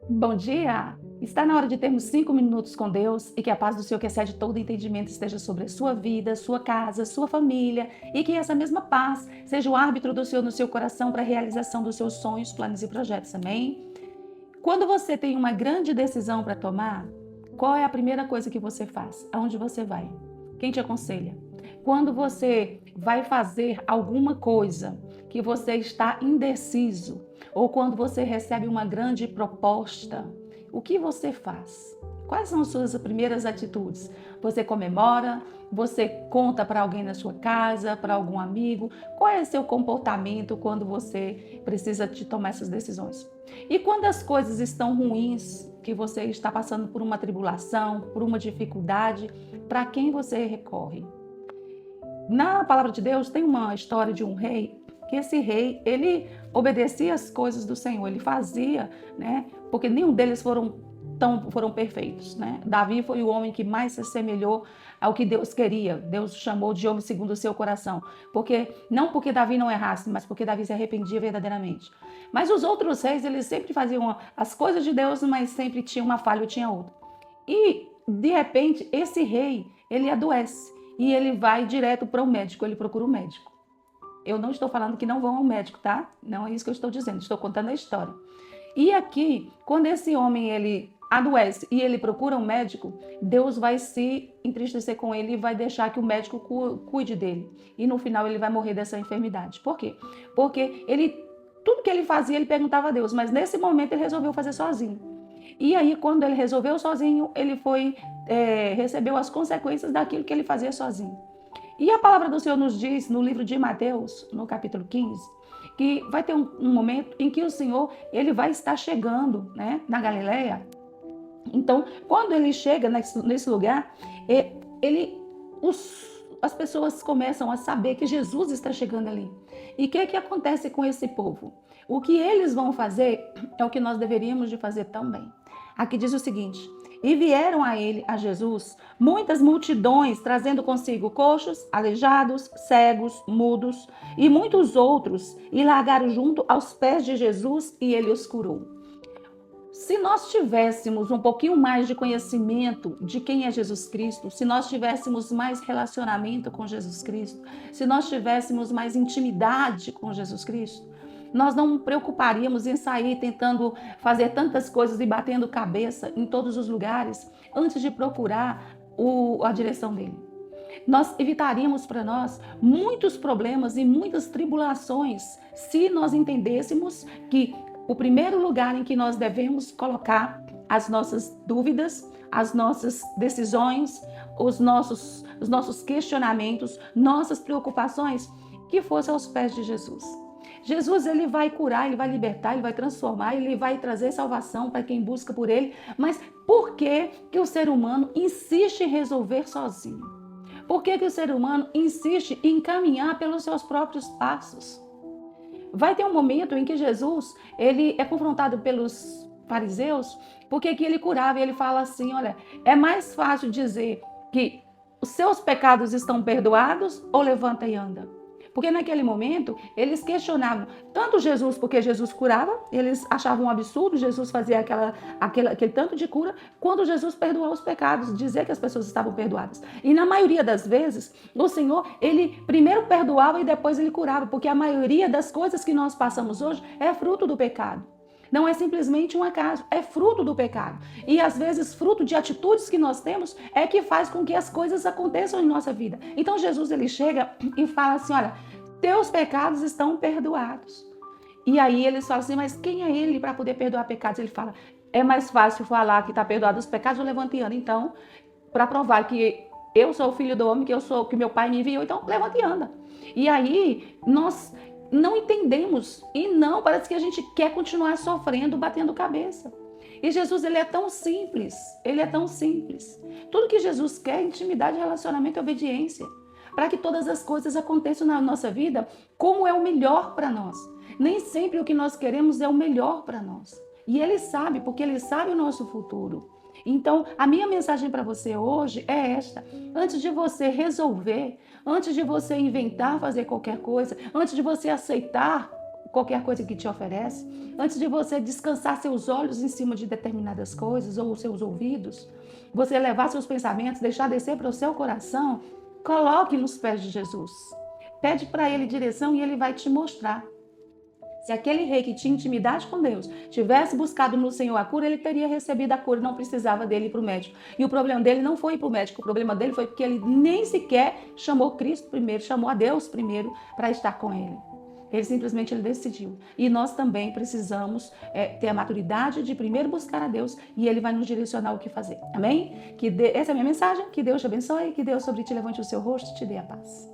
Bom dia! Está na hora de termos 5 minutos com Deus e que a paz do Senhor, que excede todo entendimento, esteja sobre a sua vida, sua casa, sua família e que essa mesma paz seja o árbitro do Senhor no seu coração para a realização dos seus sonhos, planos e projetos. Amém? Quando você tem uma grande decisão para tomar, qual é a primeira coisa que você faz? Aonde você vai? Quem te aconselha? Quando você vai fazer alguma coisa que você está indeciso, ou quando você recebe uma grande proposta, o que você faz? Quais são as suas primeiras atitudes? Você comemora? Você conta para alguém na sua casa, para algum amigo? Qual é o seu comportamento quando você precisa de tomar essas decisões? E quando as coisas estão ruins, que você está passando por uma tribulação, por uma dificuldade, para quem você recorre? Na palavra de Deus tem uma história de um rei, que esse rei, ele obedecia as coisas do Senhor, ele fazia, né? Porque nenhum deles foram perfeitos, né? Davi foi o homem que mais se assemelhou ao que Deus queria. Deus chamou de homem segundo o seu coração, porque não porque Davi não errasse, mas porque Davi se arrependia verdadeiramente. Mas os outros reis, eles sempre faziam as coisas de Deus, mas sempre tinha uma falha ou tinha outra. E de repente, esse rei, ele adoece e ele vai direto para o médico, ele procura o médico. Eu não estou falando que não vão ao médico, tá? Não é isso que eu estou dizendo, estou contando a história. E aqui, quando esse homem ele adoece e ele procura um médico, Deus vai se entristecer com ele e vai deixar que o médico cuide dele. E no final ele vai morrer dessa enfermidade. Por quê? Porque tudo que ele fazia, ele perguntava a Deus, mas nesse momento ele resolveu fazer sozinho. E aí, quando ele resolveu sozinho, ele recebeu as consequências daquilo que ele fazia sozinho. E a palavra do Senhor nos diz, no livro de Mateus, no capítulo 15, que vai ter um momento em que o Senhor ele vai estar chegando, né, na Galileia. Então, quando ele chega nesse lugar, ele, as pessoas começam a saber que Jesus está chegando ali. E o que acontece com esse povo? O que eles vão fazer é o que nós deveríamos de fazer também. Aqui diz o seguinte: e vieram a ele, a Jesus, muitas multidões, trazendo consigo coxos, aleijados, cegos, mudos e muitos outros, e largaram junto aos pés de Jesus, e ele os curou. Se nós tivéssemos um pouquinho mais de conhecimento de quem é Jesus Cristo, se nós tivéssemos mais relacionamento com Jesus Cristo, se nós tivéssemos mais intimidade com Jesus Cristo, nós não preocuparíamos em sair tentando fazer tantas coisas e batendo cabeça em todos os lugares antes de procurar a direção dele. Nós evitaríamos para nós muitos problemas e muitas tribulações se nós entendêssemos que o primeiro lugar em que nós devemos colocar as nossas dúvidas, as nossas decisões, os nossos questionamentos, nossas preocupações, que fosse aos pés de Jesus. Jesus, ele vai curar, ele vai libertar, ele vai transformar, ele vai trazer salvação para quem busca por ele. Mas por que que o ser humano insiste em resolver sozinho? Por que que o ser humano insiste em caminhar pelos seus próprios passos? Vai ter um momento em que Jesus, ele é confrontado pelos fariseus, porque aqui ele curava e ele fala assim, olha, é mais fácil dizer que os seus pecados estão perdoados ou levanta e anda. Porque naquele momento, eles questionavam tanto Jesus, porque Jesus curava, eles achavam um absurdo Jesus fazer aquele tanto de cura, quando Jesus perdoar os pecados, dizer que as pessoas estavam perdoadas. E na maioria das vezes, o Senhor, ele primeiro perdoava e depois ele curava, porque a maioria das coisas que nós passamos hoje é fruto do pecado. Não é simplesmente um acaso, é fruto do pecado. E às vezes, fruto de atitudes que nós temos é que faz com que as coisas aconteçam em nossa vida. Então Jesus, ele chega e fala assim, olha, teus pecados estão perdoados. E aí eles falam assim, mas quem é ele para poder perdoar pecados? Ele fala, é mais fácil falar que está perdoado os pecados ou levante e anda. Então, para provar que eu sou o filho do homem, que meu pai me enviou, então levante e anda. E aí nós não entendemos e não, parece que a gente quer continuar sofrendo, batendo cabeça. E Jesus, ele é tão simples, ele é tão simples. Tudo que Jesus quer é intimidade, relacionamento e obediência, para que todas as coisas aconteçam na nossa vida como é o melhor para nós. Nem sempre o que nós queremos é o melhor para nós. E ele sabe, porque ele sabe o nosso futuro. Então, a minha mensagem para você hoje é esta: antes de você resolver, antes de você inventar fazer qualquer coisa, antes de você aceitar qualquer coisa que te oferece, antes de você descansar seus olhos em cima de determinadas coisas ou os seus ouvidos, você levar seus pensamentos, deixar descer para o seu coração, coloque nos pés de Jesus. Pede para ele direção e ele vai te mostrar. Se aquele rei que tinha intimidade com Deus tivesse buscado no Senhor a cura, ele teria recebido a cura, não precisava dele ir para o médico. E o problema dele não foi ir para o médico, o problema dele foi porque ele nem sequer chamou Cristo primeiro, chamou a Deus primeiro para estar com ele. Ele simplesmente decidiu. E nós também precisamos ter a maturidade de primeiro buscar a Deus e ele vai nos direcionar o que fazer. Amém? Essa é a minha mensagem. Que Deus te abençoe, que Deus sobre ti levante o seu rosto e te dê a paz.